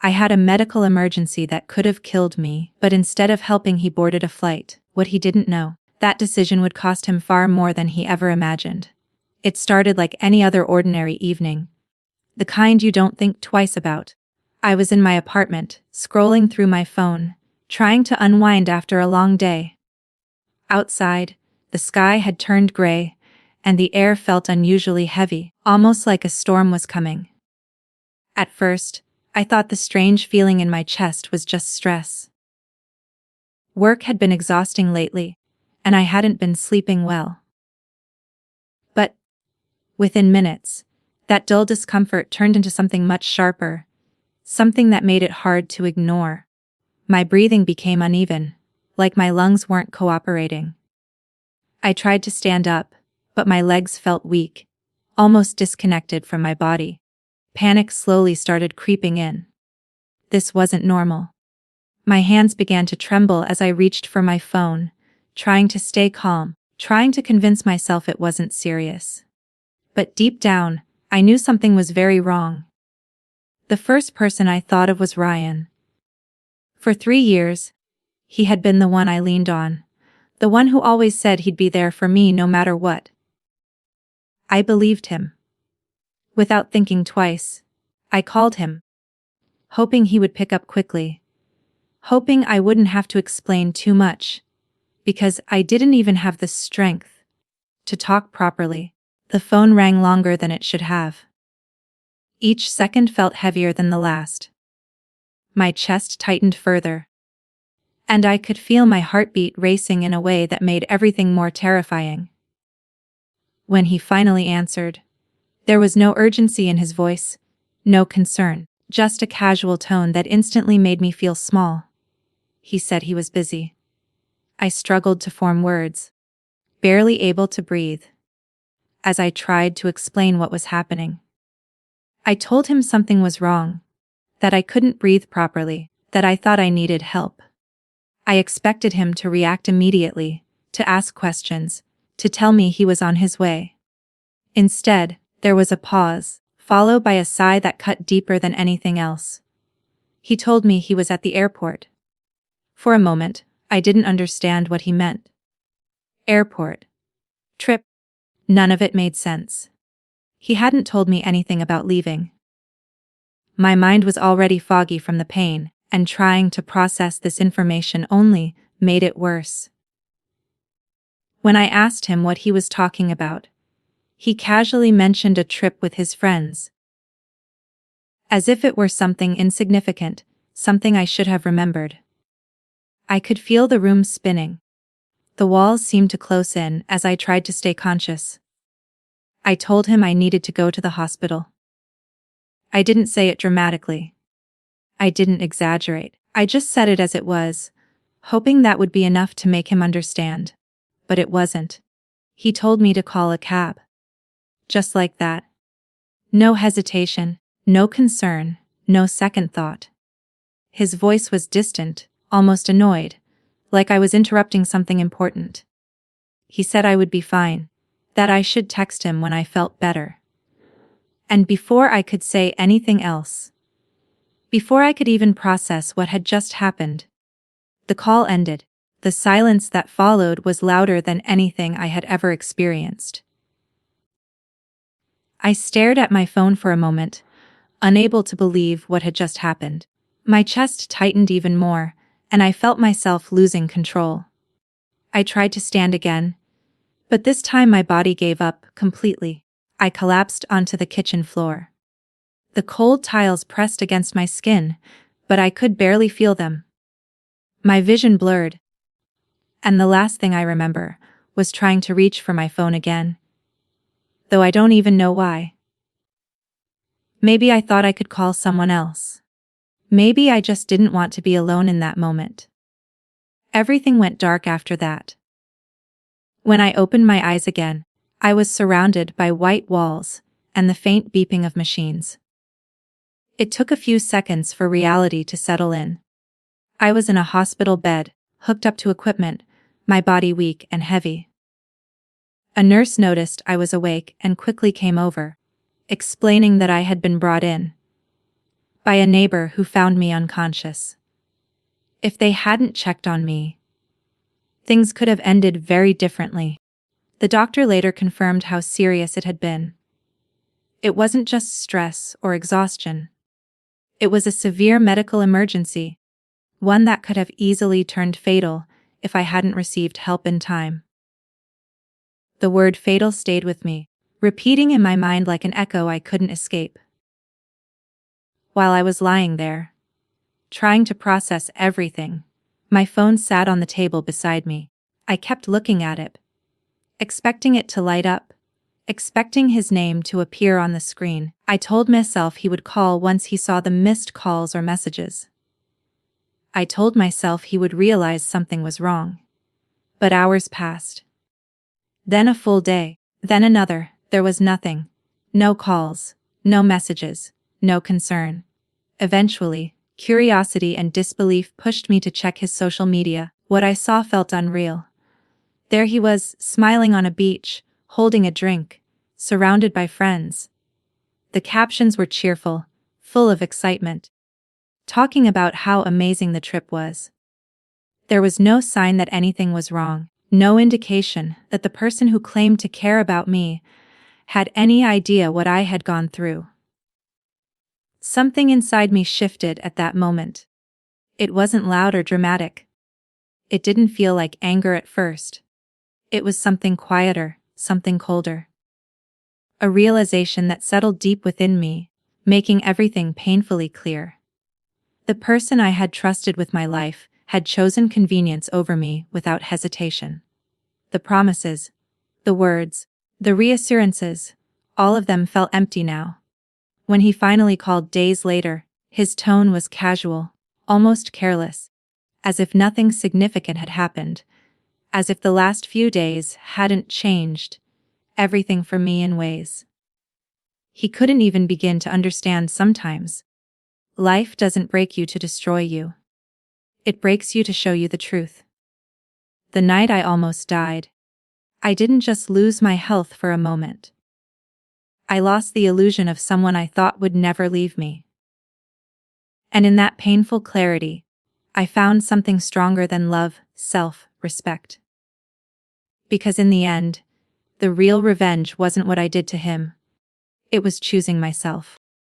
I had a medical emergency that could have killed me, but instead of helping, he boarded a flight. What he didn't know, that decision would cost him far more than he ever imagined. It started like any other ordinary evening. The kind you don't think twice about. I was in my apartment, scrolling through my phone, trying to unwind after a long day. Outside, the sky had turned gray, and the air felt unusually heavy, almost like a storm was coming. At first, I thought the strange feeling in my chest was just stress. Work had been exhausting lately, and I hadn't been sleeping well. But, within minutes, that dull discomfort turned into something much sharper, something that made it hard to ignore. My breathing became uneven, like my lungs weren't cooperating. I tried to stand up, but my legs felt weak, almost disconnected from my body. Panic slowly started creeping in. This wasn't normal. My hands began to tremble as I reached for my phone, trying to stay calm, trying to convince myself it wasn't serious. But deep down, I knew something was very wrong. The first person I thought of was Ryan. For 3 years, he had been the one I leaned on, the one who always said he'd be there for me no matter what. I believed him. Without thinking twice, I called him, hoping he would pick up quickly, hoping I wouldn't have to explain too much, because I didn't even have the strength to talk properly. The phone rang longer than it should have. Each second felt heavier than the last. My chest tightened further, and I could feel my heartbeat racing in a way that made everything more terrifying. When he finally answered, there was no urgency in his voice, no concern, just a casual tone that instantly made me feel small. He said he was busy. I struggled to form words, barely able to breathe, as I tried to explain what was happening. I told him something was wrong, that I couldn't breathe properly, that I thought I needed help. I expected him to react immediately, to ask questions, to tell me he was on his way. Instead, there was a pause, followed by a sigh that cut deeper than anything else. He told me he was at the airport. For a moment, I didn't understand what he meant. Airport. Trip. None of it made sense. He hadn't told me anything about leaving. My mind was already foggy from the pain, and trying to process this information only made it worse. When I asked him what he was talking about, he casually mentioned a trip with his friends. As if it were something insignificant, something I should have remembered. I could feel the room spinning. The walls seemed to close in as I tried to stay conscious. I told him I needed to go to the hospital. I didn't say it dramatically. I didn't exaggerate. I just said it as it was, hoping that would be enough to make him understand. But it wasn't. He told me to call a cab. Just like that. No hesitation, no concern, no second thought. His voice was distant, almost annoyed, like I was interrupting something important. He said I would be fine, that I should text him when I felt better. And before I could say anything else, before I could even process what had just happened, the call ended. The silence that followed was louder than anything I had ever experienced. I stared at my phone for a moment, unable to believe what had just happened. My chest tightened even more, and I felt myself losing control. I tried to stand again, but this time my body gave up completely. I collapsed onto the kitchen floor. The cold tiles pressed against my skin, but I could barely feel them. My vision blurred, and the last thing I remember was trying to reach for my phone again. Though I don't even know why. Maybe I thought I could call someone else. Maybe I just didn't want to be alone in that moment. Everything went dark after that. When I opened my eyes again, I was surrounded by white walls and the faint beeping of machines. It took a few seconds for reality to settle in. I was in a hospital bed, hooked up to equipment, my body weak and heavy. A nurse noticed I was awake and quickly came over, explaining that I had been brought in. by a neighbor who found me unconscious. If they hadn't checked on me, things could have ended very differently. The doctor later confirmed how serious it had been. It wasn't just stress or exhaustion. It was a severe medical emergency, one that could have easily turned fatal if I hadn't received help in time. The word fatal stayed with me, repeating in my mind like an echo I couldn't escape. While I was lying there, trying to process everything, my phone sat on the table beside me. I kept looking at it, expecting it to light up, expecting his name to appear on the screen. I told myself he would call once he saw the missed calls or messages. I told myself he would realize something was wrong. But hours passed. Then a full day, then another. There was nothing. No calls, no messages, no concern. Eventually, curiosity and disbelief pushed me to check his social media. What I saw felt unreal. There he was, smiling on a beach, holding a drink, surrounded by friends. The captions were cheerful, full of excitement, talking about how amazing the trip was. There was no sign that anything was wrong, no indication that the person who claimed to care about me had any idea what I had gone through. Something inside me shifted at that moment. It wasn't loud or dramatic. It didn't feel like anger at first. It was something quieter, something colder. A realization that settled deep within me, making everything painfully clear. The person I had trusted with my life had chosen convenience over me without hesitation. The promises, the words, the reassurances, all of them felt empty now. When he finally called days later, his tone was casual, almost careless, as if nothing significant had happened, as if the last few days hadn't changed everything for me in ways he couldn't even begin to understand sometimes. Life doesn't break you to destroy you. It breaks you to show you the truth. The night I almost died, I didn't just lose my health for a moment. I lost the illusion of someone I thought would never leave me. And in that painful clarity, I found something stronger than love, self-respect. Because in the end, the real revenge wasn't what I did to him. It was choosing myself.